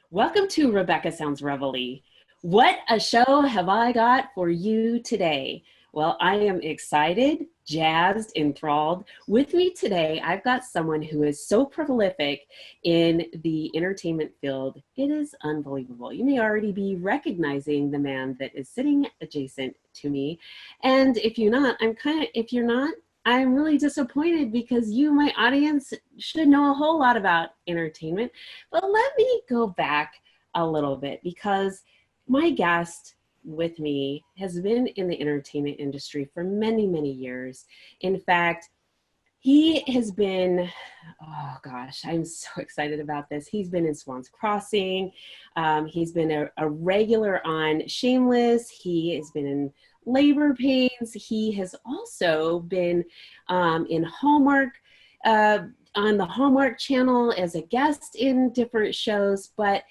Welcome to Rebecca Sounds Reveille. What a show have I got for you today? Well, I am excited, jazzed, enthralled. With me today, I've got someone who is so prolific in the entertainment field. It is unbelievable. You may already be recognizing the man that is sitting adjacent to me. And if you're not, I'm really disappointed because you, my audience, should know a whole lot about entertainment. But let me go back a little bit because my guest with me has been in the entertainment industry for many, many years. In fact, he has been, oh gosh, I'm so excited about this. He's been in Swans Crossing. He's been a regular on Shameless. He has been in Labor Pains. He has also been in Hallmark, on the Hallmark Channel as a guest in different shows. But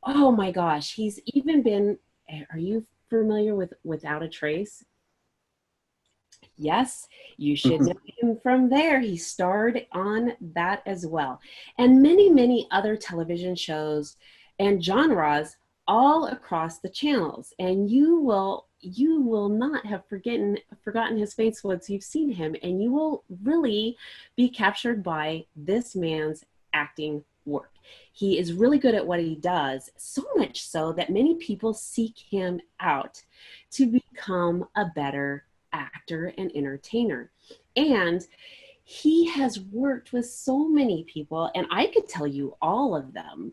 oh my gosh, he's even been, are you familiar with Without a Trace? Yes, you should know him from there. He starred on that as well. And many, many other television shows and genres all across the channels. And you will not have forgotten his face once you've seen him, and you will really be captured by this man's acting work. He is really good at what he does, so much so that many people seek him out to become a better actor and entertainer. And he has worked with so many people, and I could tell you all of them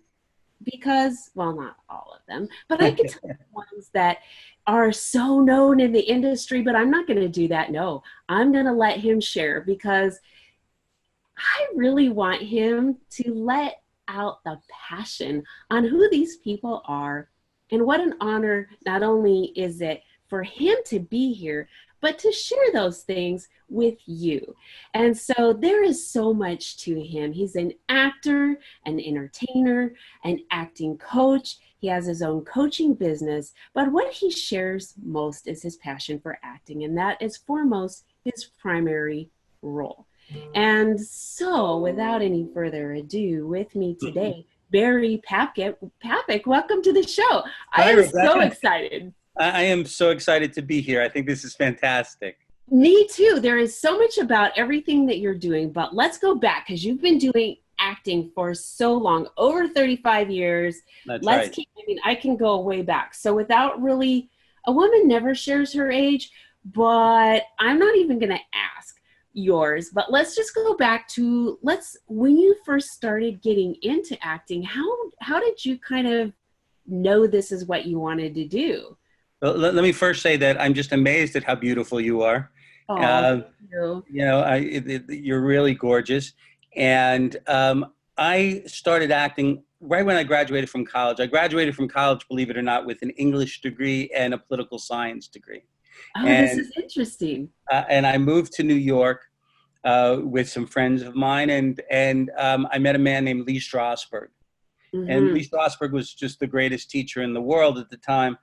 because, well, not all of them, but I could tell you ones that are so known in the industry, but I'm not going to do that. No, I'm going to let him share because I really want him to let out the passion on who these people are. And what an honor not only is it for him to be here, but to share those things with you. And so there is so much to him. He's an actor, an entertainer, an acting coach. He has his own coaching business, but what he shares most is his passion for acting, and that is foremost his primary role. And so without any further ado, with me today, Barry Papick, welcome to the show. I am so excited. I am so excited to be here. I think this is fantastic. Me too. There is so much about everything that you're doing, but let's go back because you've been doing acting for so long, over 35 years. That's right. I can go way back. So without really, a woman never shares her age, but I'm not even going to ask yours, but let's just go back to, when you first started getting into acting, how did you kind of know this is what you wanted to do? Well, let me first say that I'm just amazed at how beautiful you are. Oh, thank you. You know, you're really gorgeous. And I started acting right when I graduated from college. I graduated from college, believe it or not, with an English degree and a political science degree. Oh, this is interesting. And I moved to New York with some friends of mine, and I met a man named Lee Strasberg. Mm-hmm. And Lee Strasberg was just the greatest teacher in the world at the time.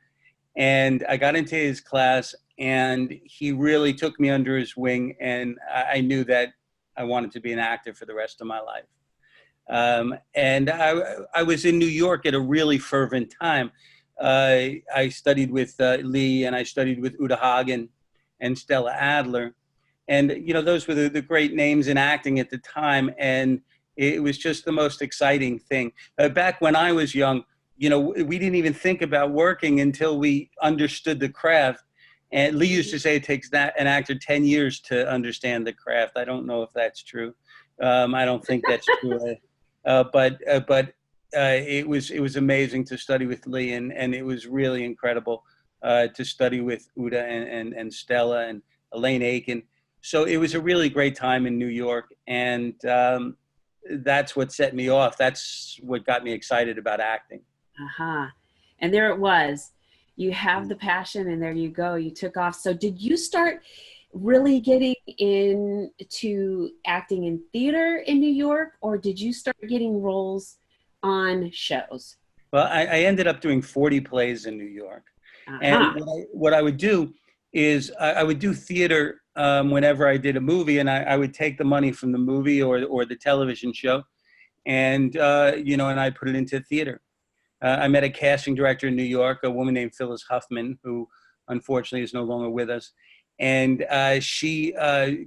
And I got into his class, and he really took me under his wing, and I knew that I wanted to be an actor for the rest of my life. And I was in New York at a really fervent time. I studied with Lee, and I studied with Uta Hagen and Stella Adler. And, you know, those were the great names in acting at the time, and it was just the most exciting thing. Back when I was young, you know, we didn't even think about working until we understood the craft. And Lee used to say it takes an actor 10 years to understand the craft. I don't know if that's true. I don't think that's true. But it was amazing to study with Lee, and it was really incredible to study with Uta and Stella and Elaine Aiken. So it was a really great time in New York, and that's what set me off. That's what got me excited about acting. And there it was. You have the passion, and there you go. You took off. So did you start really getting into acting in theater in New York, or did you start getting roles on shows? Well, I ended up doing 40 plays in New York. And Uh-huh. what I would do is I would do theater whenever I did a movie, and I would take the money from the movie or the television show, and and I put it into theater. I met a casting director in New York, a woman named Phyllis Huffman, who unfortunately is no longer with us, and she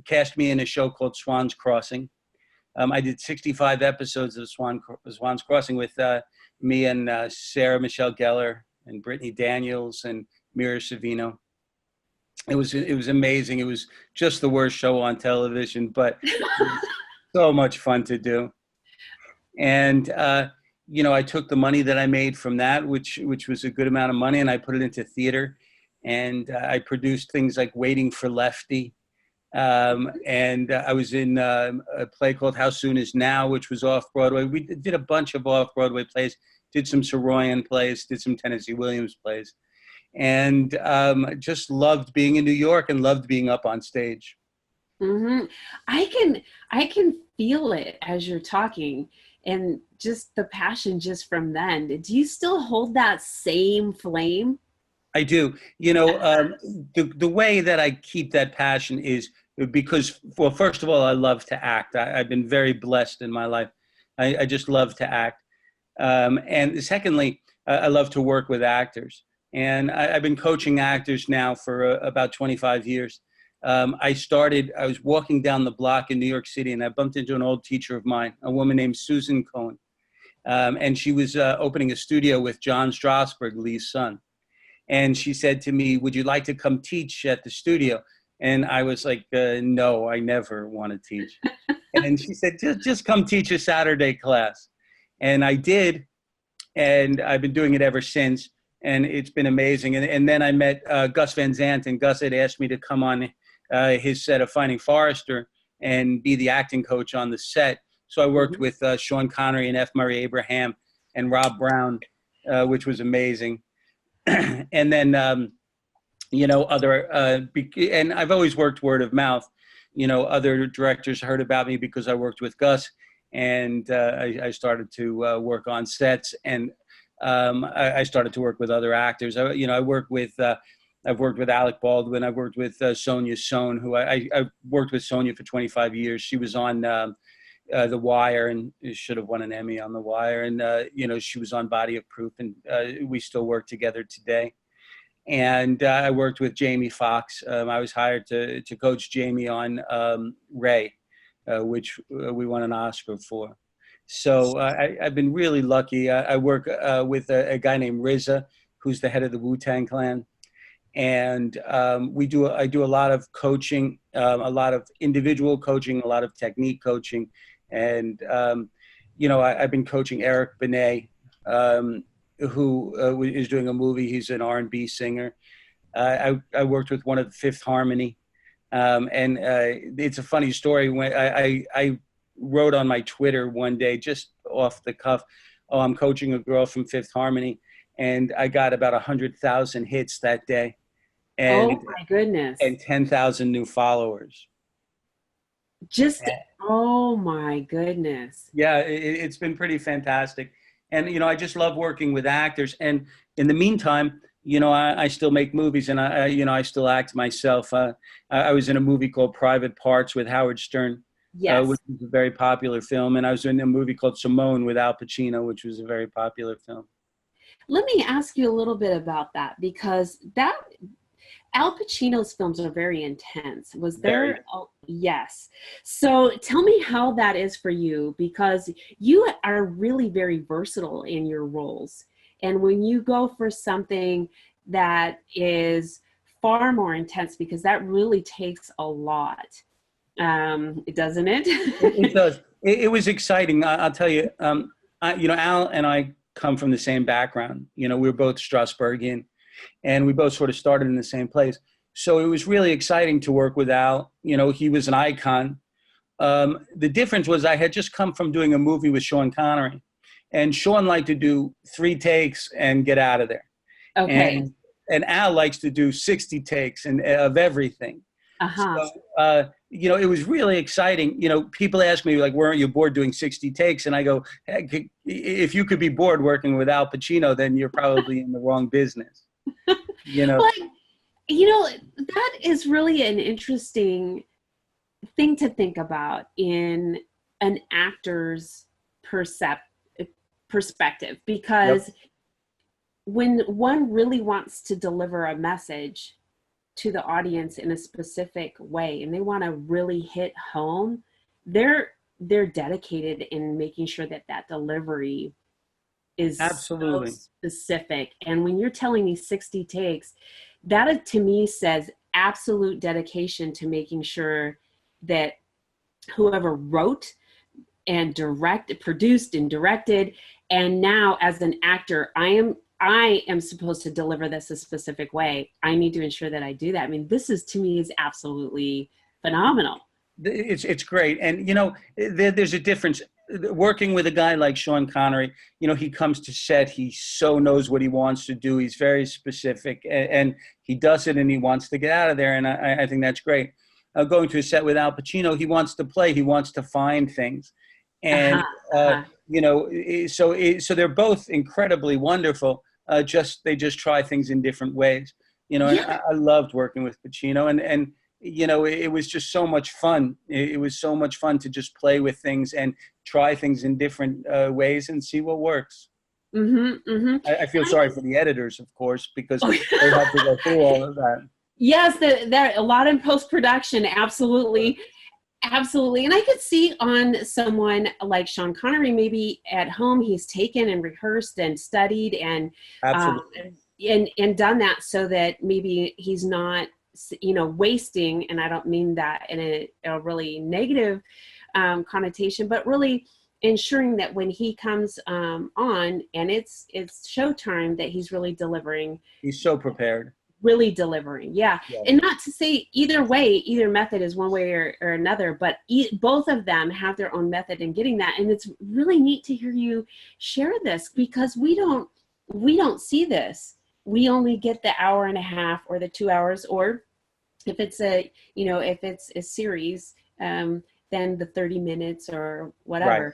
cast me in a show called Swans Crossing. I did 65 episodes of Swans Crossing with me and Sarah Michelle Gellar and Brittany Daniels and Mira Savino. It was amazing. It was just the worst show on television, but it was so much fun to do. And I took the money that I made from that, which was a good amount of money, and I put it into theater. And I produced things like Waiting for Lefty. And I was in a play called How Soon Is Now, which was off Broadway. We did a bunch of off Broadway plays, did some Soroyan plays, did some Tennessee Williams plays, and just loved being in New York and loved being up on stage. Mm-hmm. I can feel it as you're talking, and just the passion just from then. Do you still hold that same flame? I do. The way that I keep that passion is because, well, first of all, I love to act. I've been very blessed in my life. I just love to act. And secondly, I love to work with actors. And I've been coaching actors now for about 25 years. I was walking down the block in New York City, and I bumped into an old teacher of mine, a woman named Susan Cohen. And she was opening a studio with John Strasberg, Lee's son. And she said to me, "Would you like to come teach at the studio?" And I was like, "No, I never want to teach." And she said, just come teach a Saturday class. And I did. And I've been doing it ever since. And it's been amazing. And then I met Gus VanSant, and Gus had asked me to come on his set of Finding Forrester and be the acting coach on the set. So I worked with Sean Connery and F. Murray Abraham and Rob Brown, which was amazing. And then, and I've always worked word of mouth. Other directors heard about me because I worked with Gus, and I started to work on sets, and I started to work with other actors. I've worked with Alec Baldwin. I've worked with Sonia Sohn, who I worked with Sonia for 25 years. She was on The Wire, and should have won an Emmy on The Wire. And, she was on Body of Proof, and we still work together today. And I worked with Jamie Foxx. I was hired to coach Jamie on Ray, which we won an Oscar for. So I've been really lucky. I work with a guy named RZA, who's the head of the Wu-Tang Clan. And I do a lot of coaching, a lot of individual coaching, a lot of technique coaching. And, I've been coaching Eric Benet, who is doing a movie. He's an R&B singer. I worked with one of the Fifth Harmony. And it's a funny story. When I wrote on my Twitter one day, just off the cuff, "Oh, I'm coaching a girl from Fifth Harmony." And I got about 100,000 hits that day. And, Oh my goodness. And 10,000 new followers. Oh my goodness. Yeah, it's been pretty fantastic. And, I just love working with actors. And in the meantime, I still make movies, and I still act myself. I was in a movie called Private Parts with Howard Stern, Yes. which was a very popular film. And I was in a movie called Simone with Al Pacino, which was a very popular film. Let me ask you a little bit about that, because Al Pacino's films are very intense. Was there? Yes. So tell me how that is for you, because you are really very versatile in your roles. And when you go for something that is far more intense, because that really takes a lot, doesn't it? It does. It was exciting. I'll tell you, Al and I come from the same background. We were both Strasbergian, and we both sort of started in the same place. So it was really exciting to work with Al. He was an icon. The difference was I had just come from doing a movie with Sean Connery, and Sean liked to do 3 takes and get out of there. Okay. And Al likes to do 60 takes of everything. Uh-huh. So it was really exciting. People ask me, like, weren't you bored doing 60 takes? And I go, hey, if you could be bored working with Al Pacino, then you're probably in the wrong business. Like, that is really an interesting thing to think about in an actor's perspective, because when one really wants to deliver a message to the audience in a specific way and they want to really hit home, they're dedicated in making sure that delivery is Absolutely so specific. And when you're telling me 60 takes, that to me says absolute dedication to making sure that whoever wrote and produced and directed, and now as an actor, I am supposed to deliver this a specific way. I need to ensure that I do that. I mean, this is, to me, is absolutely phenomenal. It's great. And, there's a difference. Working with a guy like Sean Connery, he comes to set, he so knows what he wants to do. He's very specific, and he does it, and he wants to get out of there. And I think that's great. Going to a set with Al Pacino, he wants to play, he wants to find things. And, so they're both incredibly wonderful. They just try things in different ways, and I loved working with Pacino, and it was just so much fun. It was so much fun to just play with things and try things in different ways and see what works. I feel sorry for the editors, of course, because they have to go through all of that. Yes, there a lot in post-production, absolutely. Absolutely. And I could see on someone like Sean Connery, maybe at home, he's taken and rehearsed and studied and and done that so that maybe he's not, wasting, and I don't mean that in a really negative connotation, but really ensuring that when he comes on and it's showtime, that he's really delivering. He's so prepared. Really delivering, yeah. And not to say either method is one way or another, but both of them have their own method in getting that. And it's really neat to hear you share this, because we don't see this. We only get the hour and a half or the 2 hours, or if it's a series, then the 30 minutes or whatever. Right.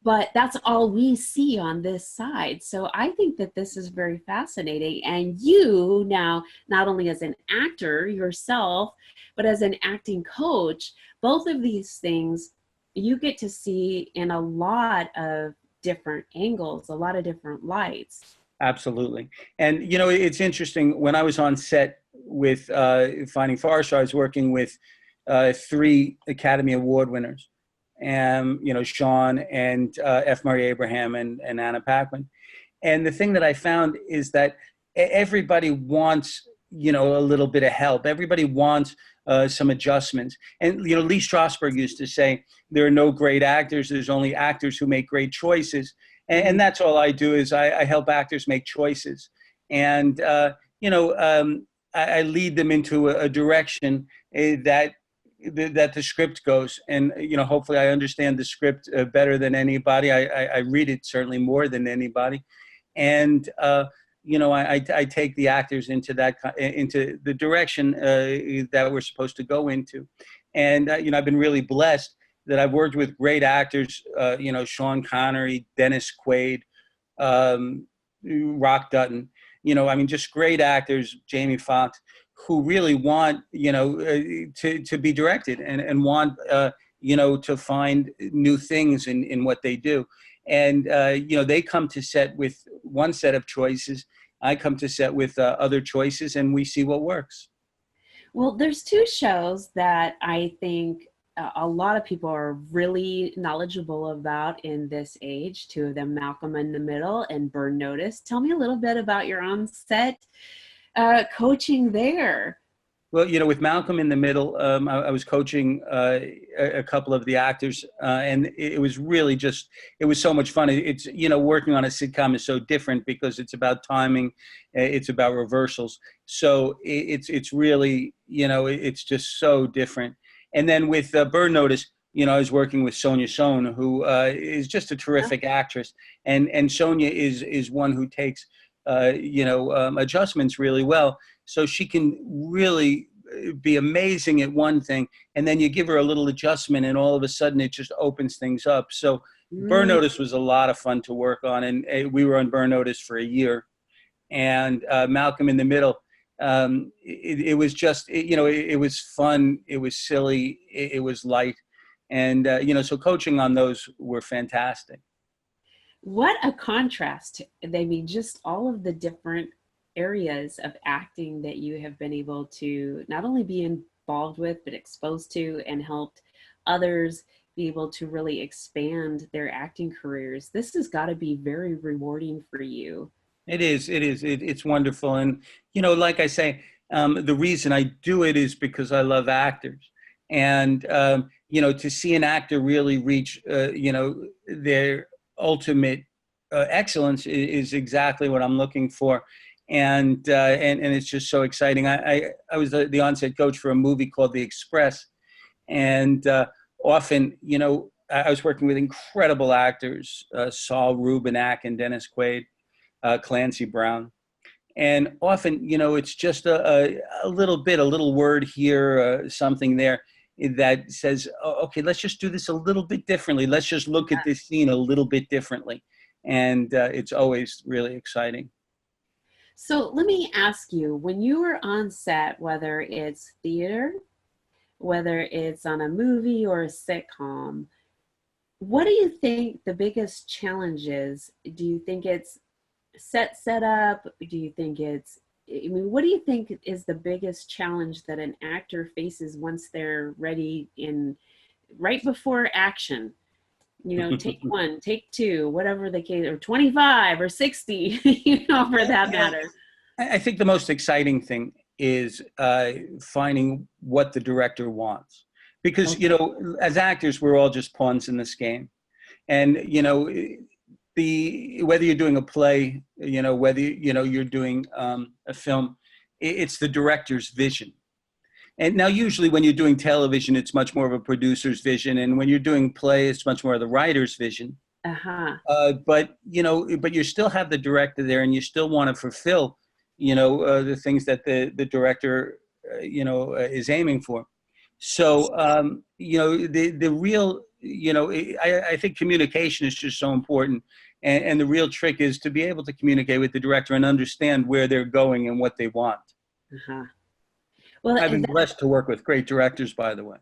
But that's all we see on this side. So I think that this is very fascinating. And you now, not only as an actor yourself, but as an acting coach, both of these things you get to see in a lot of different angles, a lot of different lights. Absolutely. And, it's interesting. When I was on set with Finding Forrester, I was working with 3 Academy Award winners. And, Sean and F. Murray Abraham and Anna Paquin. And the thing that I found is that everybody wants, a little bit of help. Everybody wants some adjustments. And, Lee Strasberg used to say, there are no great actors. There's only actors who make great choices. And that's all I do, is I help actors make choices. And, I lead them into a direction that the script goes. And, hopefully I understand the script better than anybody. I read it certainly more than anybody. And, I take the actors into the direction that we're supposed to go into. And, I've been really blessed that I've worked with great actors, Sean Connery, Dennis Quaid, Rock Dutton, just great actors, Jamie Foxx, who really want, to be directed and want, to find new things in what they do. And, they come to set with one set of choices. I come to set with other choices, and we see what works. Well, there's 2 shows that I think a lot of people are really knowledgeable about in this age. 2 of them, Malcolm in the Middle and Burn Notice. Tell me a little bit about your on-set coaching there. Well, with Malcolm in the Middle, I was coaching a couple of the actors, and it was really it was so much fun. It's, working on a sitcom is so different because it's about timing, it's about reversals. So it's really, it's just so different. And then with Burn Notice, I was working with Sonia Sohn, who is just a terrific actress. And Sonia is one who takes, adjustments really well. So she can really be amazing at one thing, and then you give her a little adjustment, and all of a sudden it just opens things up. So Burn Notice was a lot of fun to work on, and we were on Burn Notice for a year. And Malcolm in the Middle, it was just, it was fun, it was silly, it was light. And, so coaching on those were fantastic. What a contrast. I mean, just all of the different areas of acting that you have been able to not only be involved with, but exposed to, and helped others be able to really expand their acting careers. This has got to be very rewarding for you. It is. It's wonderful. And, like I say, the reason I do it is because I love actors. And, to see an actor really reach, their ultimate excellence is exactly what I'm looking for. And it's just so exciting. I was the on-set coach for a movie called The Express. And often, I was working with incredible actors, Saul Rubinak and Dennis Quaid, Clancy Brown. And often, it's just a little word here, something there that says, oh, okay, let's just do this a little bit differently. Let's just look at this scene a little bit differently. And it's always really exciting. So let me ask you, when you were on set, whether it's theater, whether it's on a movie or a sitcom, what do you think the biggest challenge is? Do you think it's set up? Do you think what do you think is the biggest challenge that an actor faces once they're ready right before action? Take one, take two, whatever the case, or 25 or 60, for that matter. I think the most exciting thing is finding what the director wants. Because, as actors, we're all just pawns in this game. And, whether you're doing a play, whether, you're doing a film, it's the director's vision. And now usually when you're doing television, it's much more of a producer's vision. And when you're doing play, it's much more of the writer's vision. But you still have the director there, and you still want to fulfill, the things that the director, is aiming for. So, the real, I think communication is just so important. And the real trick is to be able to communicate with the director and understand where they're going and what they want. Well, I've been blessed to work with great directors, by the way.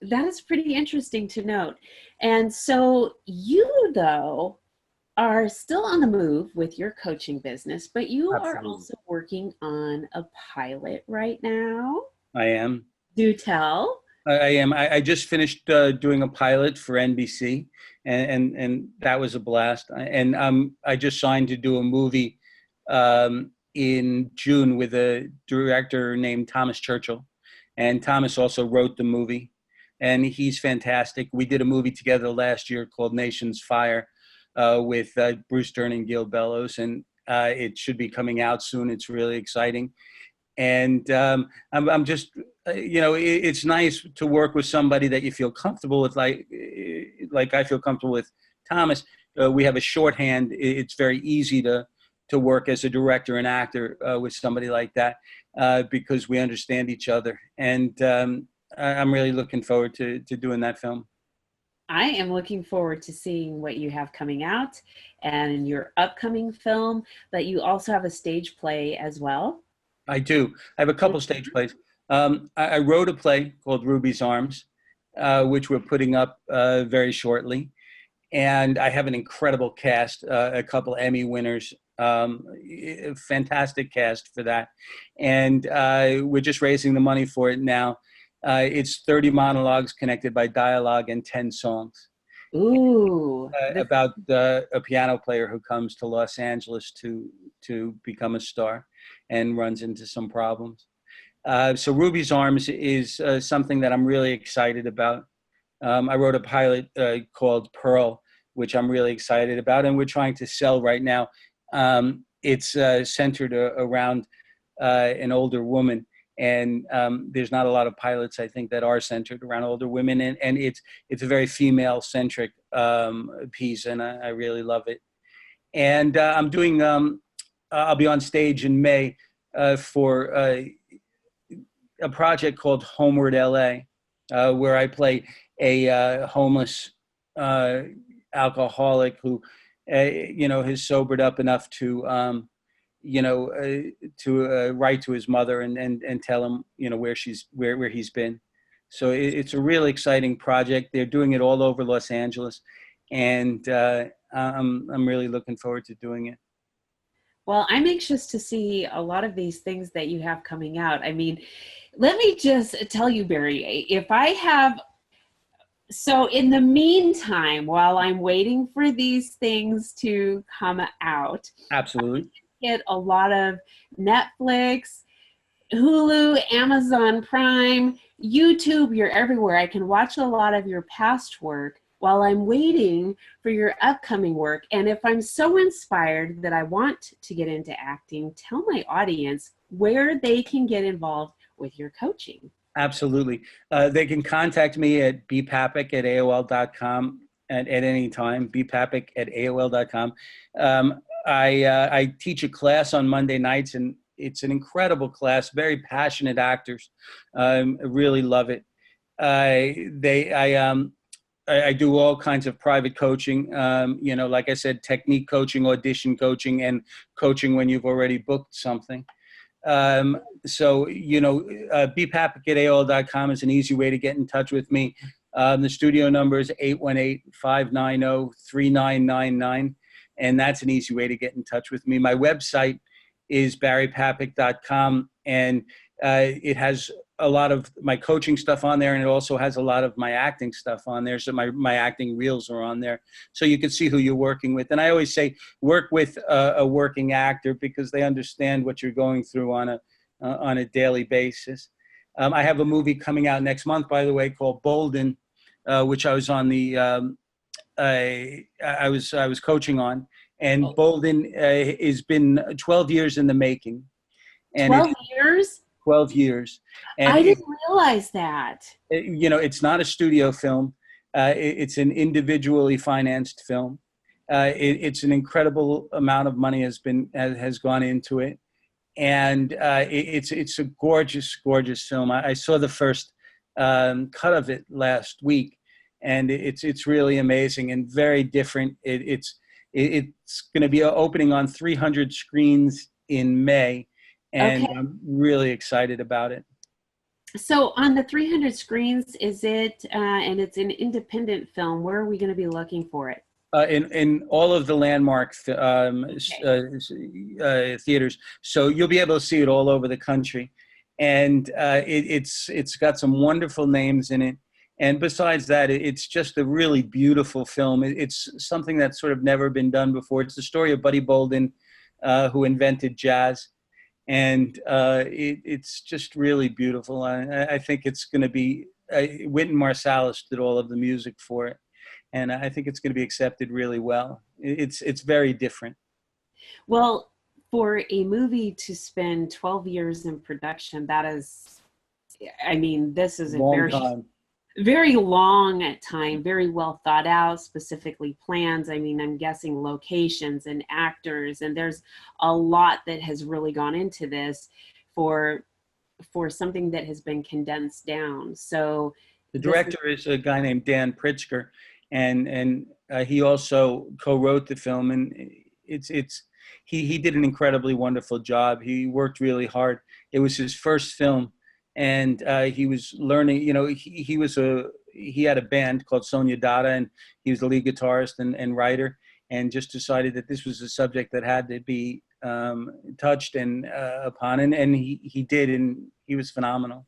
That is pretty interesting to note. And so you, though, are still on the move with your coaching business, but you are also working on a pilot right now. I am. Do tell. I am. I just finished doing a pilot for NBC, and that was a blast. And I just signed to do a movie in June with a director named Thomas Churchill. And Thomas also wrote the movie, and he's fantastic. We did a movie together last year called Nation's Fire with Bruce Dern and Gil Bellows, and it should be coming out soon. It's really exciting. And I'm just, it's nice to work with somebody that you feel comfortable with, like I feel comfortable with Thomas. We have a shorthand. It's very easy to work as a director and actor with somebody like that because we understand each other. And I'm really looking forward to doing that film. I am looking forward to seeing what you have coming out and your upcoming film, but you also have a stage play as well. I do. I have a couple stage plays. I wrote a play called Ruby's Arms, which we're putting up very shortly. And I have an incredible cast, a couple Emmy winners, fantastic cast for that. And we're just raising the money for it now. It's 30 monologues connected by dialogue and 10 songs. Ooh. About a piano player who comes to Los Angeles to become a star and runs into some problems. So Ruby's Arms is something that I'm really excited about. I wrote a pilot called Pearl, which I'm really excited about, and we're trying to sell right now. It's centered around an older woman, and there's not a lot of pilots, I think, that are centered around older women, and it's a very female-centric piece, and I really love it. And I'm doing, I'll be on stage in May for a project called Homeward LA, where I play a homeless alcoholic who, has sobered up enough to, write to his mother and tell him, where he's been. So it's a really exciting project. They're doing it all over Los Angeles, and I'm really looking forward to doing it. Well, I'm anxious to see a lot of these things that you have coming out. I mean, let me just tell you, Barry, if I have, so in the meantime, while I'm waiting for these things to come out, Absolutely. I get a lot of Netflix, Hulu, Amazon Prime, YouTube, you're everywhere. I can watch a lot of your past work while I'm waiting for your upcoming work. And if I'm so inspired that I want to get into acting, tell my audience where they can get involved with your coaching. Absolutely. They can contact me at bpapick@aol.com at any time, bpapick@aol.com. I teach a class on Monday nights, and it's an incredible class, very passionate actors. I really love it. I do all kinds of private coaching, like I said, technique coaching, audition coaching, and coaching when you've already booked something. bpapick@aol.com is an easy way to get in touch with me. The studio number is 818-590-3999, and that's an easy way to get in touch with me. My website is barrypapick.com, and it has a lot of my coaching stuff on there, and it also has a lot of my acting stuff on there. So my acting reels are on there, so you can see who you're working with. And I always say, work with a working actor, because they understand what you're going through on a daily basis. I have a movie coming out next month, by the way, called Bolden, which I was on I was coaching on, and Bolden has been 12 years in the making. And 12 years? 12 years. And I didn't realize that. It's not a studio film. It's an individually financed film. It's an incredible amount of money has gone into it. And it's a gorgeous, gorgeous film. I saw the first cut of it last week, and it's really amazing and very different. It's going to be opening on 300 screens in May. And okay. I'm really excited about it. So on the 300 screens, is it, and it's an independent film, where are we going to be looking for it? In all of the Landmark theaters. So you'll be able to see it all over the country. And it's got some wonderful names in it. And besides that, it's just a really beautiful film. It's something that's sort of never been done before. It's the story of Buddy Bolden, who invented jazz. And it's just really beautiful. I think it's going to be, Wynton Marsalis did all of the music for it. And I think it's going to be accepted really well. It's very different. Well, for a movie to spend 12 years in production, that is, I mean, this is a very long time, very well thought out, specifically plans. I mean, I'm guessing locations and actors, and there's a lot that has really gone into this for something that has been condensed down. So the director is a guy named Dan Pritzker, and he also co-wrote the film, and he did an incredibly wonderful job. He worked really hard. It was his first film. And he was learning, he had a band called Sonia Dada, and he was the lead guitarist and writer, and just decided that this was a subject that had to be touched and upon, and he did, and he was phenomenal.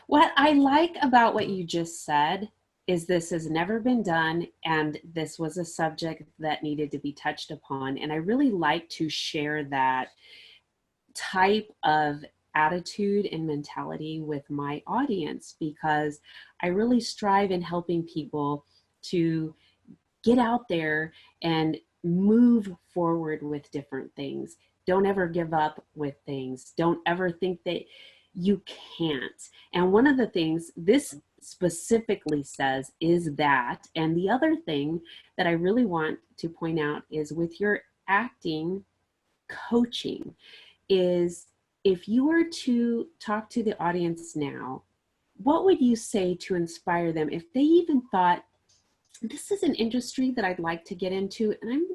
What I like about what you just said is this has never been done, and this was a subject that needed to be touched upon. And I really like to share that type of attitude and mentality with my audience, because I really strive in helping people to get out there and move forward with different things. Don't ever give up with things. Don't ever think that you can't. And one of the things this specifically says is that, and the other thing that I really want to point out is with your acting coaching is if you were to talk to the audience now, what would you say to inspire them if they even thought, this is an industry that I'd like to get into, and I'm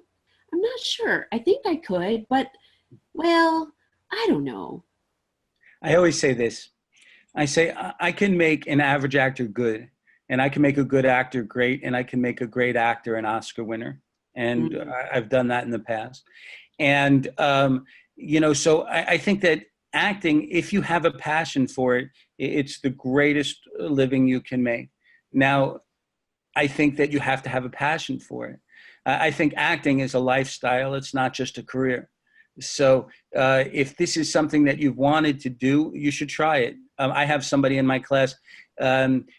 not sure. I think I could, but, well, I don't know. I always say this. I say I can make an average actor good, and I can make a good actor great, and I can make a great actor an Oscar winner. And I've done that in the past. And, so I think that acting, if you have a passion for it, it's the greatest living you can make. Now, I think that you have to have a passion for it. I think acting is a lifestyle. It's not just a career. So if this is something that you've wanted to do, you should try it. I have somebody in my class.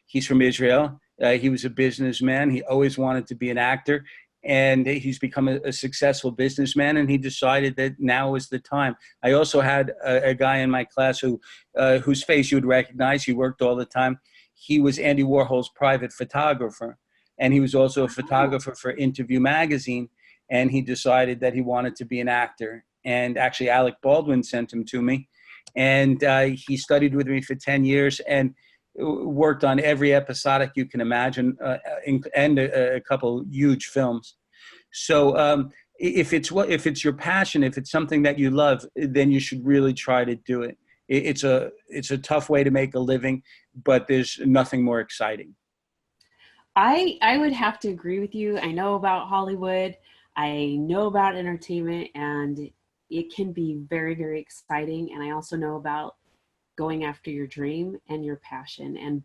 He's from Israel. He was a businessman. He always wanted to be an actor. And he's become a successful businessman, and he decided that now is the time. I also had a guy in my class whose face you would recognize. He worked all the time. He was Andy Warhol's private photographer, and he was also a photographer for Interview magazine, and he decided that he wanted to be an actor. And actually, Alec Baldwin sent him to me, and he studied with me for 10 years and worked on every episodic you can imagine, and a couple huge films. So if it's your passion, if it's something that you love, then you should really try to do it. It's a tough way to make a living, but there's nothing more exciting. I would have to agree with you. I know about Hollywood. I know about entertainment, and it can be very, very exciting. And I also know about going after your dream and your passion, and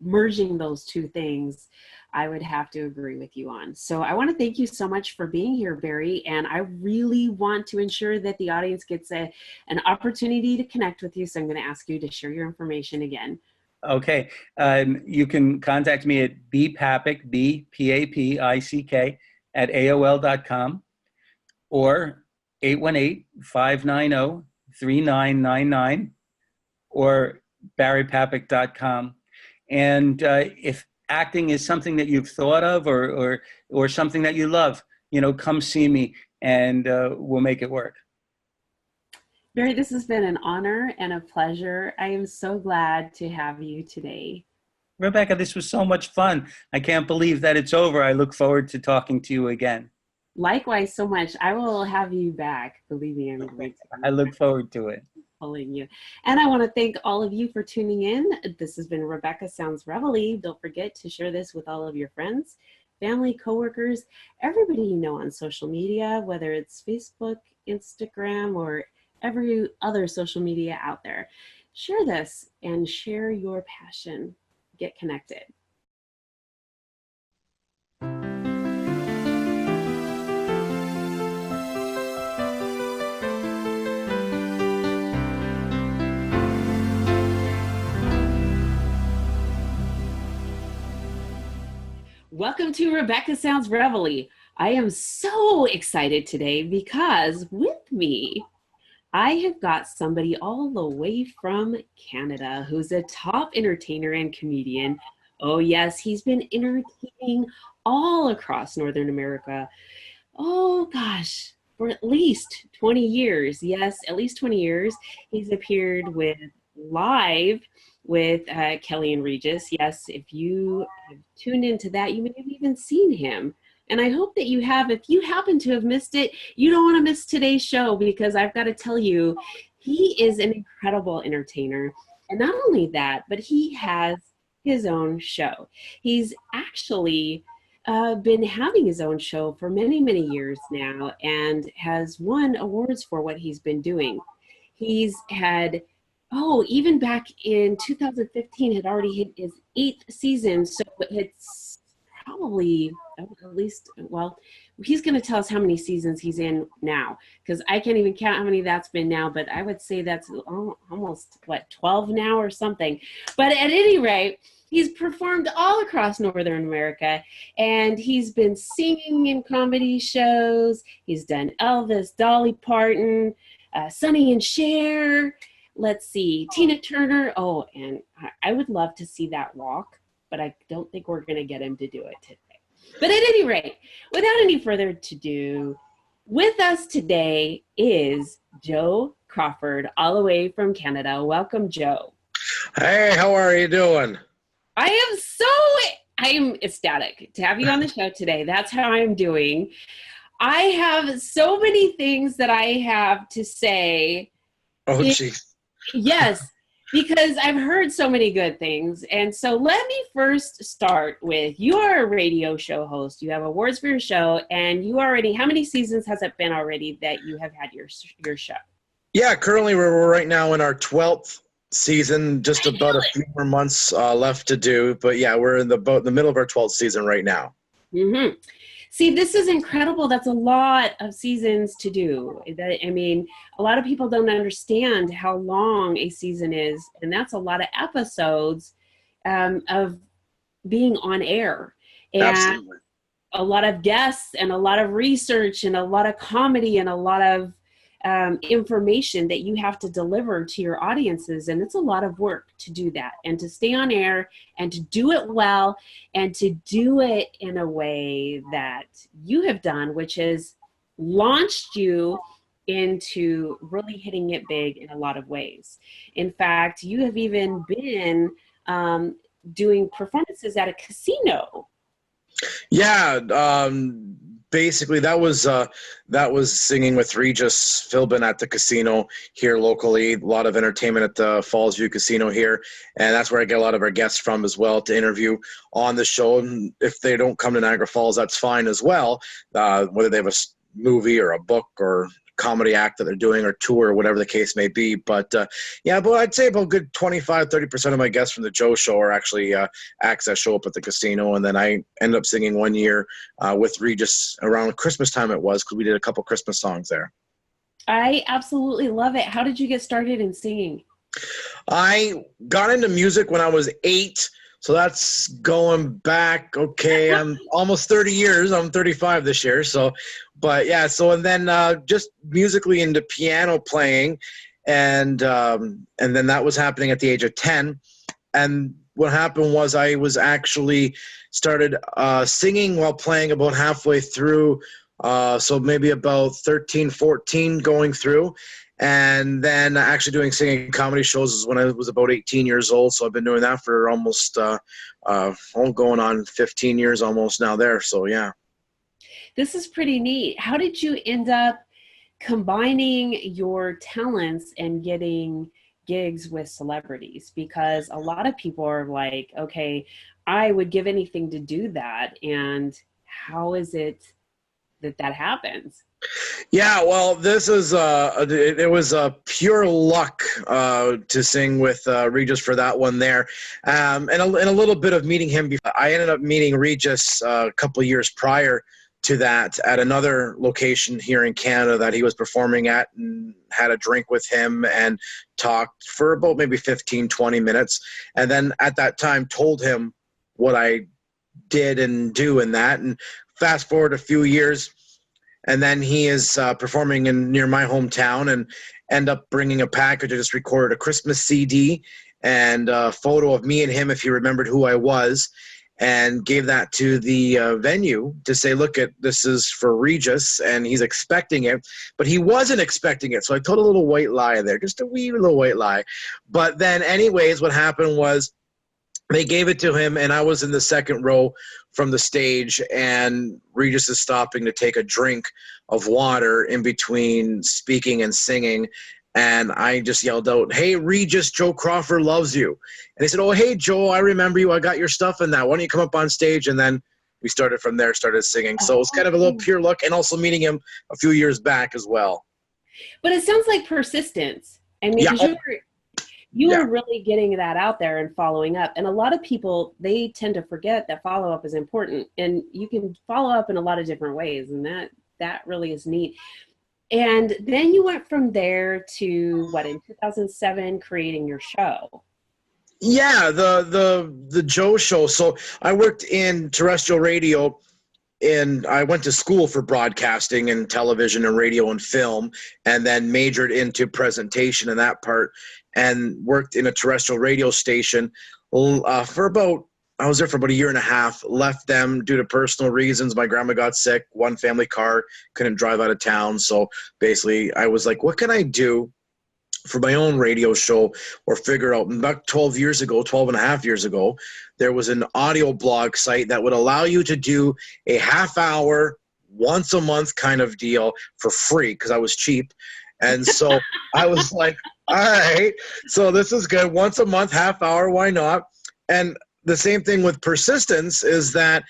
merging those two things, I would have to agree with you on. So I want to thank you so much for being here, Barry. And I really want to ensure that the audience gets an opportunity to connect with you. So I'm going to ask you to share your information again. Okay. You can contact me at bpapick, B-P-A-P-I-C-K, at AOL.com, or 818-590-3999, or barrypapick.com. And if acting is something that you've thought of, or something that you love, come see me, and we'll make it work. Barry, this has been an honor and a pleasure. I am so glad to have you today. Rebecca, this was so much fun. I can't believe that it's over. I look forward to talking to you again. Likewise, so much. I will have you back. Believe me, I'm going to. I look forward to it. Pulling you. And I want to thank all of you for tuning in. This has been Rebecca Sounds Reveille. Don't forget to share this with all of your friends, family, coworkers, everybody you know on social media, whether it's Facebook, Instagram, or every other social media out there. Share this and share your passion. Get connected. Welcome to Rebecca Sounds Reveille. I am so excited today because with me, I have got somebody all the way from Canada who's a top entertainer and comedian. Oh yes, he's been entertaining all across Northern America. Oh gosh, for at least 20 years. Yes, at least 20 years. He's appeared live with Kelly and Regis. Yes, if you have tuned into that, you may have even seen him. And I hope that you have. If you happen to have missed it, you don't want to miss today's show, because I've got to tell you, he is an incredible entertainer. And not only that, but he has his own show. He's actually been having his own show for many, many years now, and has won awards for what he's been doing. He's had, even back in 2015, had already hit his 8th season. So it's probably at least, he's going to tell us how many seasons he's in now, because I can't even count how many that's been now, but I would say that's almost 12 now or something. But at any rate, he's performed all across Northern America, and he's been singing in comedy shows. He's done Elvis, Dolly Parton, Sonny and Cher. Let's see, Tina Turner. Oh, and I would love to see that walk, but I don't think we're going to get him to do it today. But at any rate, without any further ado, with us today is Joe Crawford, all the way from Canada. Welcome, Joe. Hey, how are you doing? I am ecstatic to have you on the show today. That's how I'm doing. I have so many things that I have to say. Oh, geez. Yes, because I've heard so many good things. And so let me first start with, you are a radio show host. You have awards for your show, and how many seasons has it been already that you have had your show? Yeah, currently we're right now in our 12th season, just about a few more months left to do. But yeah, we're in the middle of our 12th season right now. Mm-hmm. See, this is incredible. That's a lot of seasons to do. I mean, a lot of people don't understand how long a season is, and that's a lot of episodes of being on air. And Absolutely. a lot of guests and a lot of research and a lot of comedy and a lot of information that you have to deliver to your audiences. And it's a lot of work to do that and to stay on air and to do it well and to do it in a way that you have done, which has launched you into really hitting it big in a lot of ways. In fact, you have even been doing performances at a casino. Yeah, basically that was singing with Regis Philbin at the casino here locally. A lot of entertainment at the Falls View Casino here, and that's where I get a lot of our guests from as well to interview on the show. And if they don't come to Niagara Falls, that's fine as well, whether they have a movie or a book or comedy act that they're doing or tour or whatever the case may be. But yeah, but I'd say about a good 25-30% of my guests from the Joe Show are actually acts that show up at the casino. And then I ended up singing one year with Regis around Christmas time it was, because we did a couple Christmas songs there. I absolutely love it. How did you get started in singing? I got into music when I was 8. So that's going back, okay, I'm almost 30 years. I'm 35 this year. So, but yeah, so and then just musically into piano playing, and then that was happening at the age of 10. And what happened was I was actually started singing while playing about halfway through, so maybe about 13, 14 going through. And then actually doing singing comedy shows is when I was about 18 years old. So I've been doing that for almost going on 15 years almost now there. So yeah. This is pretty neat. How did you end up combining your talents and getting gigs with celebrities? Because a lot of people are like, okay, I would give anything to do that. And how is it that happens? Yeah, well, this is it was pure luck to sing with Regis for that one there, and a little bit of meeting him. I ended up meeting Regis a couple of years prior to that at another location here in Canada that he was performing at, and had a drink with him and talked for about maybe 15-20 minutes, and then at that time told him what I did and do in that. And fast forward a few years, and then he is performing near my hometown, and end up bringing a package. I just recorded a Christmas CD and a photo of me and him, if he remembered who I was, and gave that to the venue to say, look, this is for Regis, and he's expecting it. But he wasn't expecting it, so I told a little white lie there, just a wee little white lie. But then anyways, what happened was they gave it to him, and I was in the second row from the stage, and Regis is stopping to take a drink of water in between speaking and singing. And I just yelled out, "Hey, Regis, Joe Crawford loves you." And he said, "Oh, hey, Joe, I remember you. I got your stuff in that. Why don't you come up on stage?" And then we started from there, started singing. So it was kind of a little pure luck, and also meeting him a few years back as well. But it sounds like persistence. I mean, yeah. You were really getting that out there and following up. And a lot of people, they tend to forget that follow-up is important. And you can follow up in a lot of different ways. And that really is neat. And then you went from there to, in 2007, creating your show. Yeah, the Joe Show. So I worked in terrestrial radio, and I went to school for broadcasting and television and radio and film, and then majored into presentation and that part, and worked in a terrestrial radio station I was there for about a year and a half, left them due to personal reasons. My grandma got sick, one family car, couldn't drive out of town. So basically I was like, what can I do for my own radio show or figure out. About 12 and a half years ago, there was an audio blog site that would allow you to do a half-hour, once a month kind of deal for free because I was cheap. And so I was like, all right, so this is good. Once a month, half hour, why not? And the same thing with persistence is that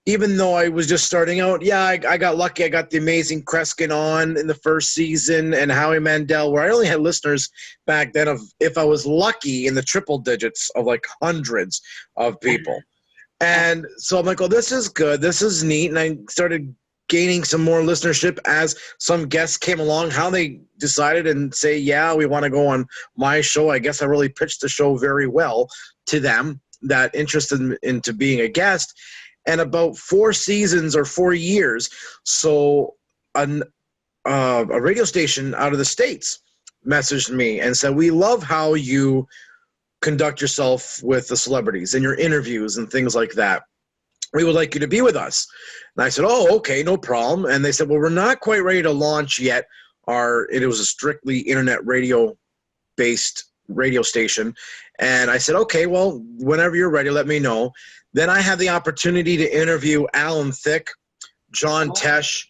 even though I was just starting out, yeah, I got lucky. I got the amazing Kreskin on in the first season and Howie Mandel, where I only had listeners back then of, if I was lucky, in the triple digits of like hundreds of people. And so I'm like, oh, this is good. This is neat. And I started gaining some more listenership as some guests came along, how they decided and say, yeah, we want to go on my show. I guess I really pitched the show very well to them that interested into being a guest. And about 4 seasons or 4 years, so a radio station out of the States messaged me and said, we love how you conduct yourself with the celebrities and your interviews and things like that. We would like you to be with us. And I said, oh, okay, no problem. And they said, well, we're not quite ready to launch yet. It was a strictly internet radio-based radio station. And I said, okay, well, whenever you're ready, let me know. Then I had the opportunity to interview Alan Thicke, John Tesh,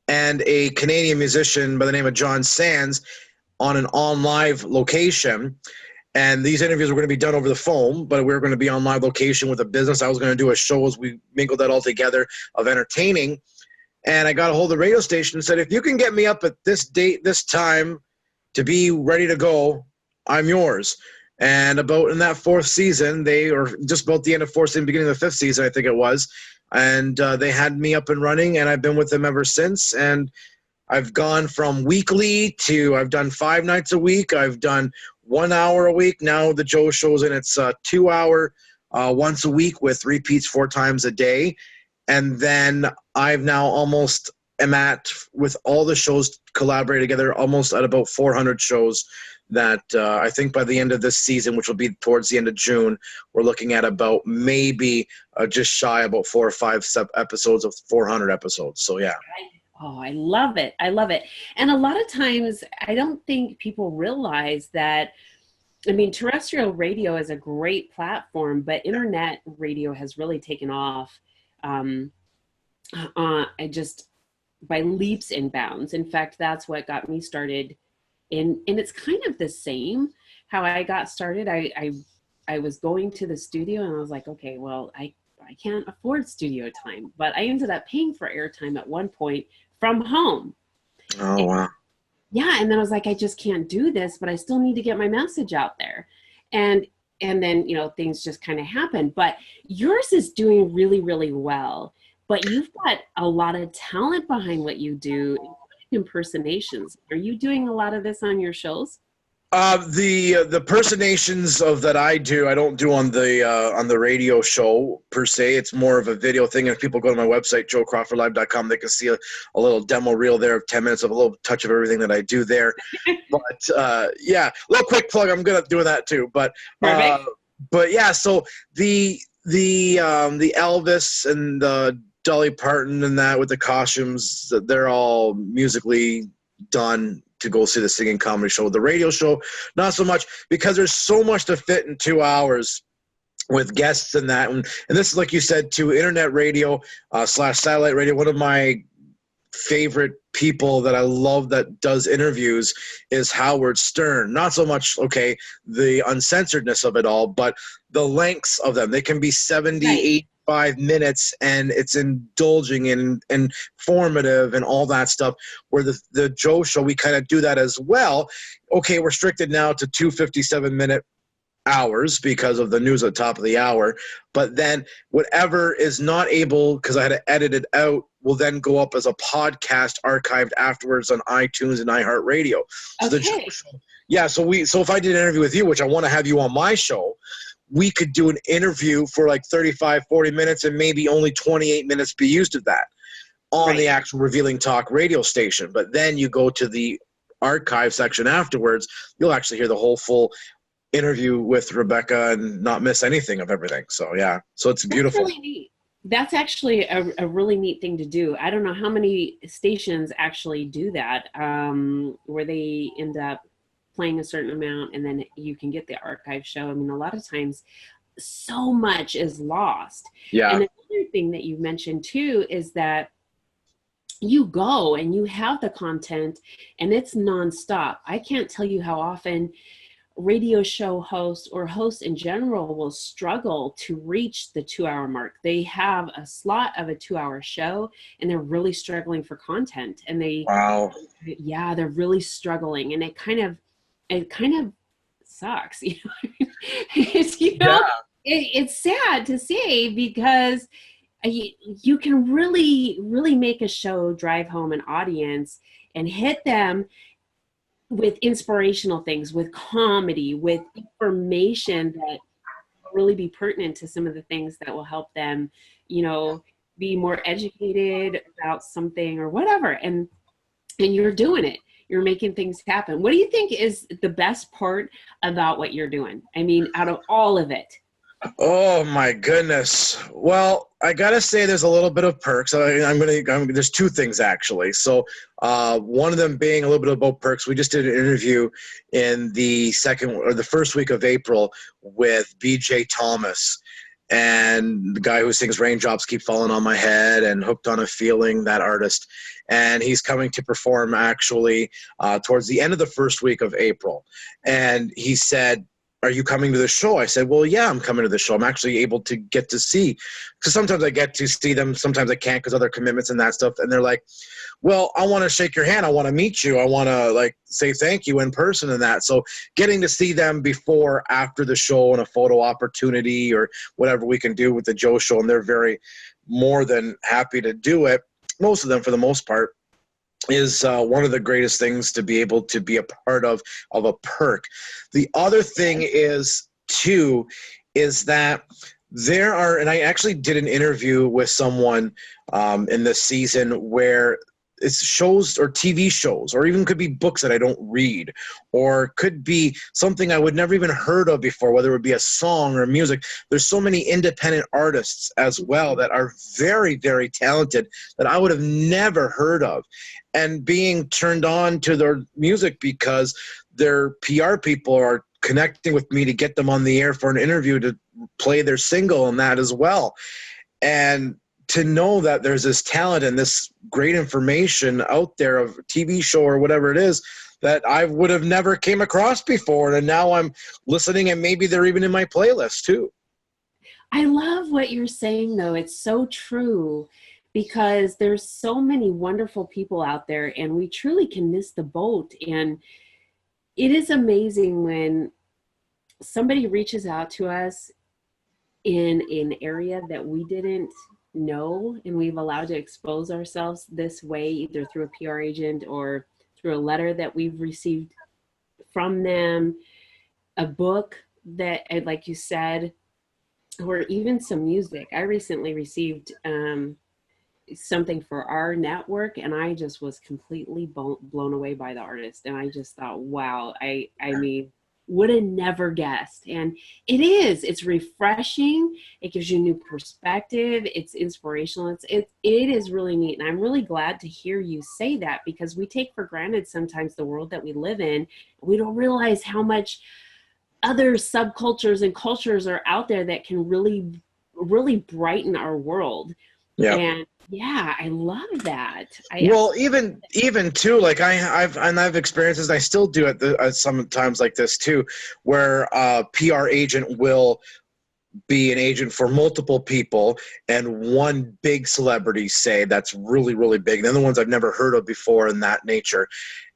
and a Canadian musician by the name of John Sands on an on-live location. And these interviews were going to be done over the phone, but we were going to be on live location with a business. I was going to do a show as we mingled that all together of entertaining. And I got a hold of the radio station and said, if you can get me up at this date, this time, to be ready to go, I'm yours. And about in that 4th season, or just about the end of 4th season, beginning of the 5th season, I think it was, and they had me up and running, and I've been with them ever since. And I've gone from weekly to I've done 5 nights a week. I've done 1 hour a week. Now the Joe Show's in its 2 hour once a week with repeats 4 times a day. And then I've now almost am at, with all the shows collaborated together, almost at about 400 shows that I think by the end of this season, which will be towards the end of June, we're looking at about maybe just shy about 4 or 5 episodes of 400 episodes. So, yeah. Oh, I love it. I love it. And a lot of times I don't think people realize that, I mean, terrestrial radio is a great platform, but internet radio has really taken off by leaps and bounds. In fact, that's what got me started and it's kind of the same how I got started. I was going to the studio and I was like, okay, well, I can't afford studio time, but I ended up paying for airtime at one point from home. Oh, wow. Yeah. And then I was like, I just can't do this, but I still need to get my message out there. And then, things just kind of happen, but yours is doing really, really well, but you've got a lot of talent behind what you do. Impersonations. Are you doing a lot of this on your shows? The impersonations of that I don't do on the radio show per se. It's more of a video thing. If people go to my website, joecrawfordlive.com, they can see a little demo reel there of 10 minutes of a little touch of everything that I do there. But yeah, a little quick plug. I'm good at doing that too. But yeah, so the Elvis and the Dolly Parton and that with the costumes, they're all musically done to go see the singing comedy show. The radio show, not so much, because there's so much to fit in 2 hours with guests and that. And this is, like you said, to internet radio / satellite radio. One of my favorite people that I love that does interviews is Howard Stern. Not so much, the uncensoredness of it all, but the lengths of them. They can be 70, 85 minutes, and it's indulging and informative and all that stuff. Where the Joe Show, we kind of do that as well. Okay, we're restricted now to 2 57-minute hours because of the news at the top of the hour. But then whatever is not able, because I had to edit it out, will then go up as a podcast archived afterwards on iTunes and iHeartRadio. So the Joe Show, yeah. So if I did an interview with you, which I want to have you on my show, we could do an interview for like 35, 40 minutes and maybe only 28 minutes be used of that on the actual Revealing Talk radio station. But then you go to the archive section afterwards, you'll actually hear the whole full interview with Rebecca and not miss anything of everything. So, yeah. So it's beautiful. That's really neat. That's actually a really neat thing to do. I don't know how many stations actually do that, where they end up playing a certain amount and then you can get the archive show. I mean, a lot of times so much is lost. Yeah. And another thing that you mentioned too is that you go and you have the content and it's nonstop. I can't tell you how often radio show hosts or hosts in general will struggle to reach the 2-hour mark. They have a slot of a 2-hour show and they're really struggling for content, and they're really struggling, and it kind of sucks. It's sad to say, because you can really, really make a show drive home an audience and hit them with inspirational things, with comedy, with information that will really be pertinent to some of the things that will help them, be more educated about something or whatever. And you're doing it. You're making things happen. What do you think is the best part about what you're doing? I mean, out of all of it. Oh my goodness. Well, I gotta say there's a little bit of perks. There's two things actually. So one of them being a little bit about perks. We just did an interview in the first week of April with BJ Thomas, and the guy who sings Raindrops Keep Falling on My Head and Hooked on a Feeling, that artist. And he's coming to perform actually towards the end of the first week of April. And he said, "Are you coming to the show?" I said, "Well, yeah, I'm coming to the show. I'm actually able to get to see," because sometimes I get to see them, sometimes I can't because other commitments and that stuff. And they're like, "Well, I want to shake your hand. I want to meet you. I want to say thank you in person and that." So getting to see them before, after the show, and a photo opportunity or whatever we can do with the Joe Show, and they're very more than happy to do it. Most of them, for the most part, is one of the greatest things to be able to be a part of a perk. The other thing is that there are, and I actually did an interview with someone in this season where it's shows or TV shows, or even could be books that I don't read, or could be something I would never even heard of before, whether it would be a song or music. There's so many independent artists as well that are very, very talented that I would have never heard of, and being turned on to their music because their PR people are connecting with me to get them on the air for an interview to play their single and that as well. And to know that there's this talent and this great information out there of a TV show or whatever it is that I would have never came across before. And now I'm listening, and maybe they're even in my playlist too. I love what you're saying, though. It's so true, because there's so many wonderful people out there, and we truly can miss the boat. And it is amazing when somebody reaches out to us in an area that we didn't know, and we've allowed to expose ourselves this way, either through a PR agent or through a letter that we've received from them, a book that, like you said, or even some music. I recently received something for our network, and I just was completely blown away by the artist. And I just thought, wow, I mean, would have never guessed. And it's refreshing. It gives you new perspective. It's inspirational. It is really neat. And I'm really glad to hear you say that, because we take for granted sometimes the world that we live in. We don't realize how much other subcultures and cultures are out there that can really, really brighten our world. Yeah. And yeah, I love that. Well, even too, like I've experiences, and I still do it sometimes like this too, where a PR agent will be an agent for multiple people, and one big celebrity, say, that's really, really big, and then the ones I've never heard of before in that nature.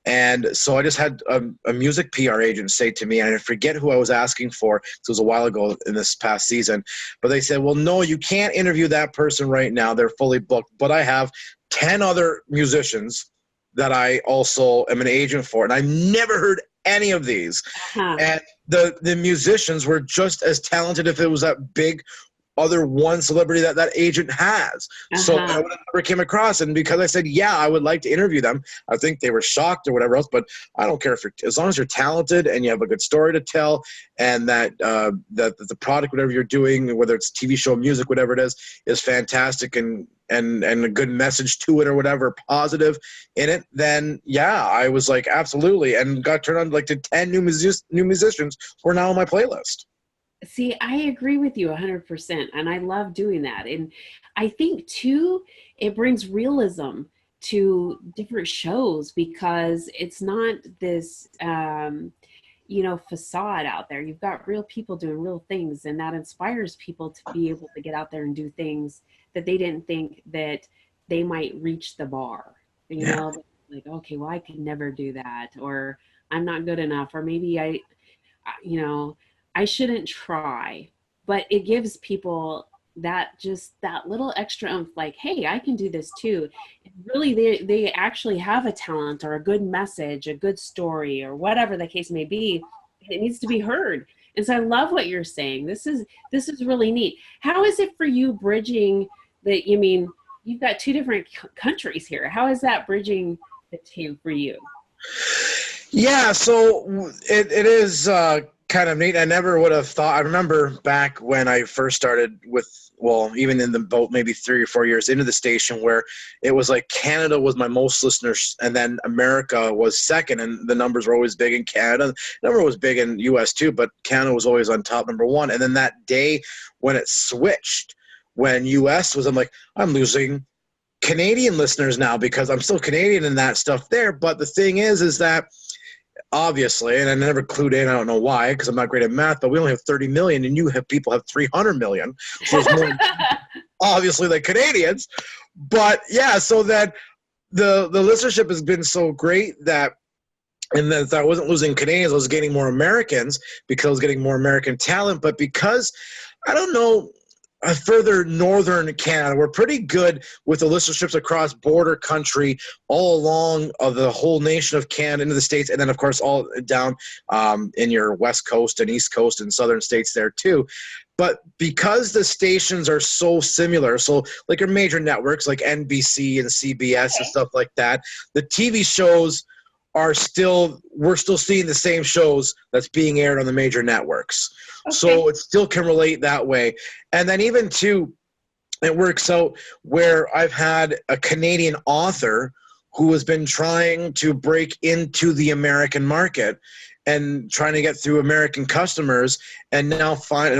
And so I just had a music PR agent say to me, and I forget who I was asking for, it was a while ago in this past season, but they said, "Well, no, you can't interview that person right now. They're fully booked. But I have 10 other musicians that I also am an agent for." And I never heard any of these. Uh-huh. And the musicians were just as talented if it was that big other one celebrity that agent has. Uh-huh. So I would have never came across. And because I said, yeah, I would like to interview them, I think they were shocked or whatever else. But I don't care as long as you're talented and you have a good story to tell, and that the product, whatever you're doing, whether it's a TV show, music, whatever it is fantastic. And and a good message to it or whatever, positive in it, then yeah, I was like, absolutely, and got turned on like to 10 new musicians who are now on my playlist. See, I agree with you 100%, and I love doing that. And I think too, it brings realism to different shows because it's not this, facade out there. You've got real people doing real things, and that inspires people to be able to get out there and do things that they didn't think that they might reach the bar. Like, okay, well, I could never do that, or I'm not good enough, or maybe I shouldn't try. But it gives people that little extra oomph, like, hey, I can do this too. Really, they actually have a talent or a good message, a good story, or whatever the case may be. It needs to be heard. And so I love what you're saying. This is really neat. How is it for you bridging you've got two different countries here. How is that bridging the two for you? Yeah, so it is kind of neat. I never would have thought. I remember back when I first started with, well, even in the boat, maybe 3 or 4 years into the station, where it was like Canada was my most listeners, and then America was second, and the numbers were always big in Canada. The number was big in U.S. too, but Canada was always on top, number one. And then that day when it switched, when U.S. was, I'm like, I'm losing Canadian listeners now because I'm still Canadian and that stuff there. But the thing is that obviously, and I never clued in, I don't know why, because I'm not great at math, but we only have 30 million and people have 300 million. So it's more obviously the Canadians. But yeah, so that the listenership has been so great that, and that I wasn't losing Canadians, I was getting more Americans because I was getting more American talent. But because, I don't know, further northern Canada, we're pretty good with the listenerships across border country all along of the whole nation of Canada into the States, and then of course all down in your West Coast and East Coast and southern states there too. But because the stations are so similar, so like your major networks like NBC and CBS and stuff like that, the TV shows we're still seeing the same shows that's being aired on the major networks. Okay. So it still can relate that way. And then even too, it works out where I've had a Canadian author who has been trying to break into the American market and trying to get through American customers, and now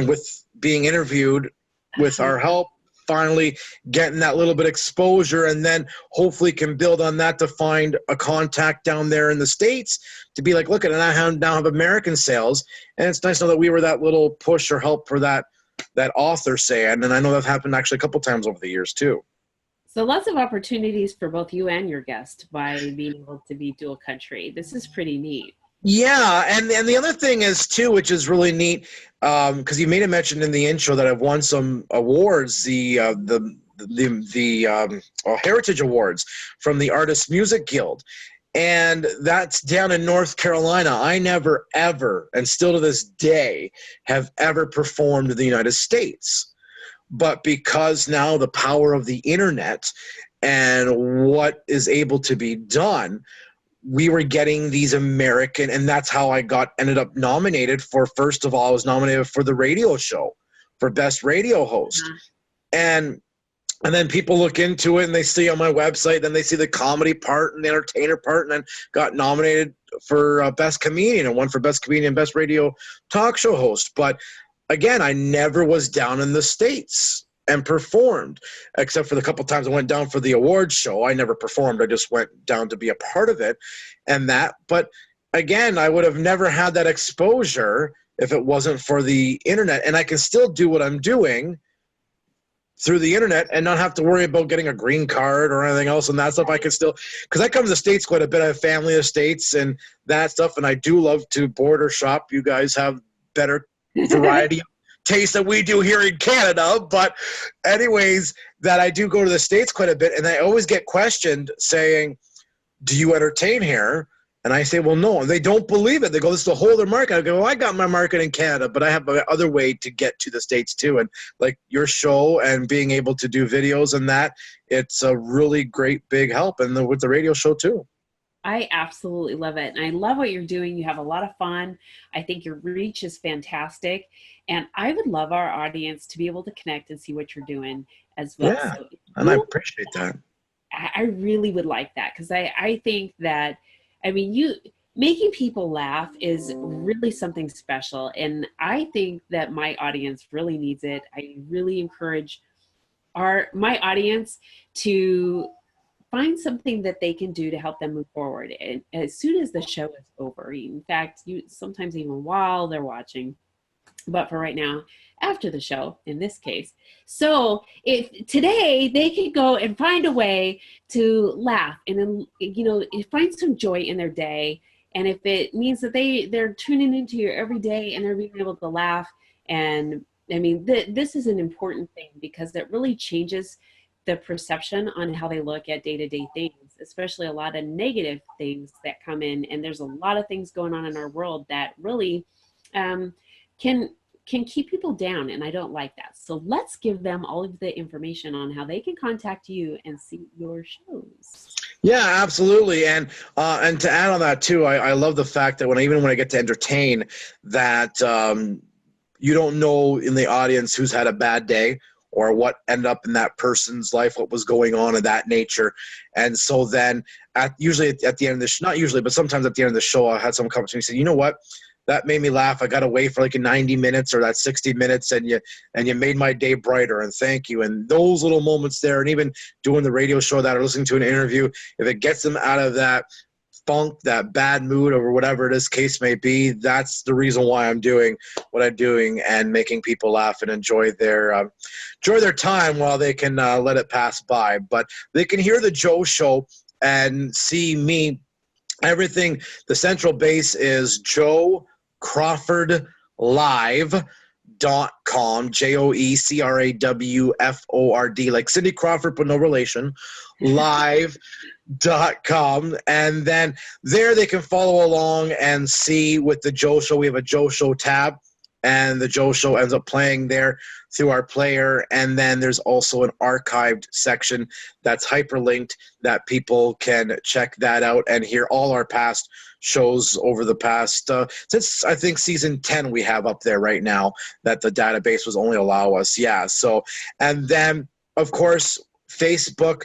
with being interviewed with our help, finally getting that little bit of exposure, and then hopefully can build on that to find a contact down there in the States to be like, look at it, I now have American sales. And it's nice to know that we were that little push or help for that author, say. And I know that happened actually a couple times over the years too. So lots of opportunities for both you and your guest by being able to be dual country. This is pretty neat. Yeah, and the other thing is too, which is really neat, because you made a mention in the intro that I've won some awards, the Heritage Awards from the Artists Music Guild, and that's down in North Carolina. I never ever, and still to this day, have ever performed in the United States, but because now the power of the internet and what is able to be done, we were getting these American, and that's how I ended up nominated for, first of all, I was nominated for the radio show for Best Radio Host. And then people look into it and they see on my website, then they see the comedy part and the entertainer part, and then got nominated for Best Comedian and won for Best Comedian, Best Radio Talk Show Host. But again, I never was down in the States and performed, except for the couple times I went down for the awards show. I never performed. I just went down to be a part of it and that. But again, I would have never had that exposure if it wasn't for the internet. And I can still do what I'm doing through the internet and not have to worry about getting a green card or anything else and that stuff. I can still, because I come to the States quite a bit. I have family in the States and that stuff. And I do love to border shop. You guys have better variety taste that we do here in Canada, but anyways, that I do go to the States quite a bit, and I always get questioned saying, do you entertain here? And I say, well, no. And they don't believe it. They go, this is the whole other market. I go, well, I got my market in Canada, but I have other way to get to the States too. And like your show and being able to do videos and that, it's a really great big help. And with the radio show too. I absolutely love it. And I love what you're doing. You have a lot of fun. I think your reach is fantastic. And I would love our audience to be able to connect and see what you're doing as well. Yeah, So if And I appreciate that. I really would like that, because I think that, I mean, making people laugh is really something special, and I think that my audience really needs it. I really encourage my audience to find something that they can do to help them move forward, and as soon as the show is over. In fact, sometimes even while they're watching, but for right now, after the show, in this case. So if today they could go and find a way to laugh and then, find some joy in their day. And if it means that they're tuning into you every day and they're being able to laugh, and I mean, this is an important thing, because it really changes the perception on how they look at day-to-day things, especially a lot of negative things that come in. And there's a lot of things going on in our world that really can keep people down, and I don't like that. So let's give them all of the information on how they can contact you and see your shows. Yeah, absolutely. And to add on that too, I love the fact that even when I get to entertain, that you don't know in the audience who's had a bad day or what ended up in that person's life, what was going on of that nature. And so then usually at the end of the show, not usually, but sometimes at the end of the show, I had someone come to me and say, you know what? That made me laugh. I got away for like 90 minutes or that 60 minutes, and you made my day brighter, and thank you. And those little moments there, and even doing the radio show that or listening to an interview, if it gets them out of that funk, that bad mood, or whatever this case may be, that's the reason why I'm doing what I'm doing, and making people laugh and enjoy their time while they can let it pass by. But they can hear the Joe Show and see me. Everything, the central base is Joe Crawford Live.com, JoeCrawford, like Cindy Crawford, but no relation, live.com. And then there they can follow along and see with the Joe Show. We have a Joe Show tab, and the Joe Show ends up playing there through our player. And then there's also an archived section that's hyperlinked that people can check that out and hear all our past shows over the past, since I think season 10 we have up there right now, that the database was only allow us. Yeah. So, and then of course, Facebook,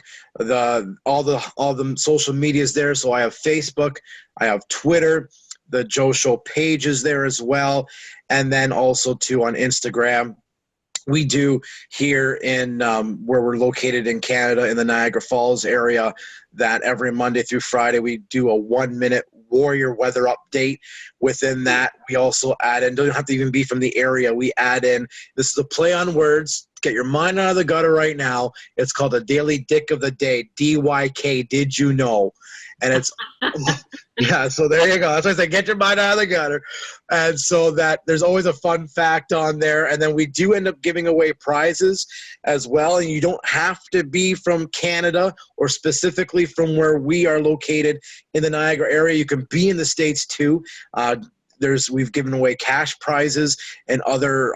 all the social medias there. So I have Facebook, I have Twitter, the Joe Show page is there as well. And then also too on Instagram. We do here in where we're located in Canada, in the Niagara Falls area, that every Monday through Friday we do a 1-minute Warrior weather update. Within that, we also add in, don't have to even be from the area, we add in, this is a play on words, get your mind out of the gutter right now. It's called a Daily Dick of the Day, DYK, did you know? And it's, yeah, so there you go. That's why I say get your mind out of the gutter. And so that there's always a fun fact on there. And then we do end up giving away prizes as well. And you don't have to be from Canada or specifically from where we are located in the Niagara area. You can be in the States too. We've given away cash prizes and other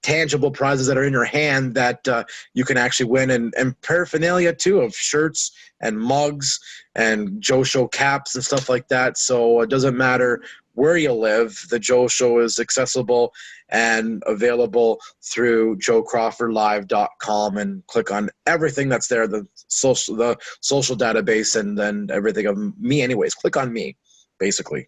tangible prizes that are in your hand that you can actually win, and paraphernalia too, of shirts and mugs and Joe Show caps and stuff like that. So it doesn't matter where you live, the Joe Show is accessible and available through JoeCrawfordLive.com, and click on everything that's there, the social database, and then everything of me anyways. Click on me, basically.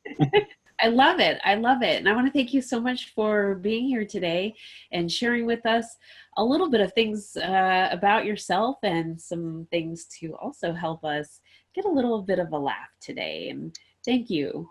I love it. I love it. And I want to thank you so much for being here today and sharing with us a little bit of things about yourself, and some things to also help us get a little bit of a laugh today. And thank you.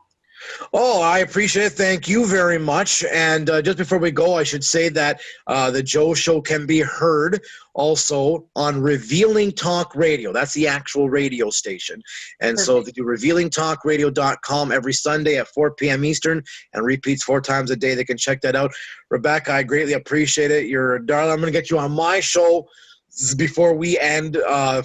Oh, I appreciate it. Thank you very much. And just before we go, I should say that the Joe Show can be heard also on Revealing Talk Radio. That's the actual radio station. And Perfect. So they do revealingtalkradio.com every Sunday at 4 p.m. Eastern, and repeats 4 times a day. They can check that out. Rebecca, I greatly appreciate it. You're a darling. I'm going to get you on my show before we end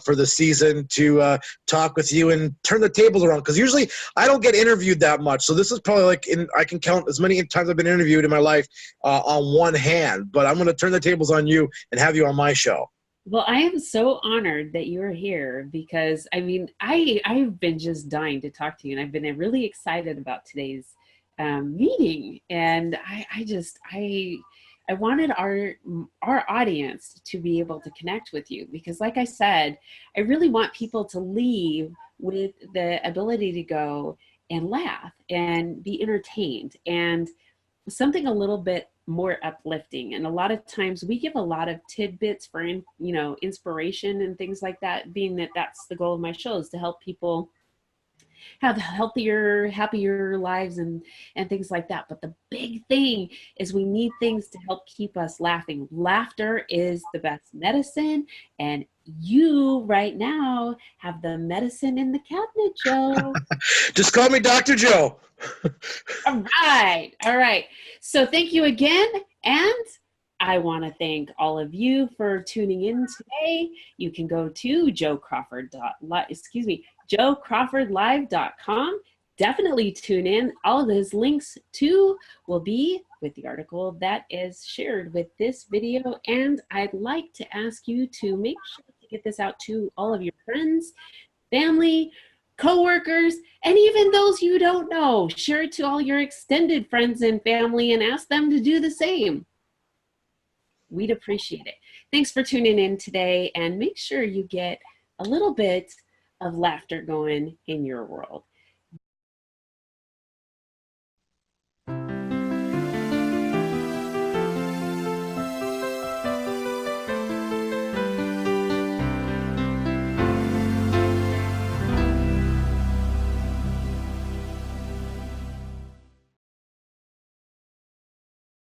for the season to talk with you and turn the tables around, because usually I don't get interviewed that much, so this is probably like I can count as many times I've been interviewed in my life on one hand. But I'm going to turn the tables on you and have you on my show. Well, I am so honored that you're here, because I mean, I've been just dying to talk to you, and I've been really excited about today's meeting. And I I wanted our audience to be able to connect with you, because like I said, I really want people to leave with the ability to go and laugh and be entertained and something a little bit more uplifting. And a lot of times we give a lot of tidbits for inspiration and things like that, being that that's the goal of my show, is to help people have healthier, happier lives and things like that. But the big thing is we need things to help keep us laughing. Laughter is the best medicine, and you right now have the medicine in the cabinet, Joe. Just call me Dr. Joe. All right. So thank you again, and I want to thank all of you for tuning in today. You can go to joecrawfordlive.com. Definitely tune in. All of those links too will be with the article that is shared with this video. And I'd like to ask you to make sure to get this out to all of your friends, family, coworkers, and even those you don't know. Share it to all your extended friends and family and ask them to do the same. We'd appreciate it. Thanks for tuning in today, and make sure you get a little bit of laughter going in your world.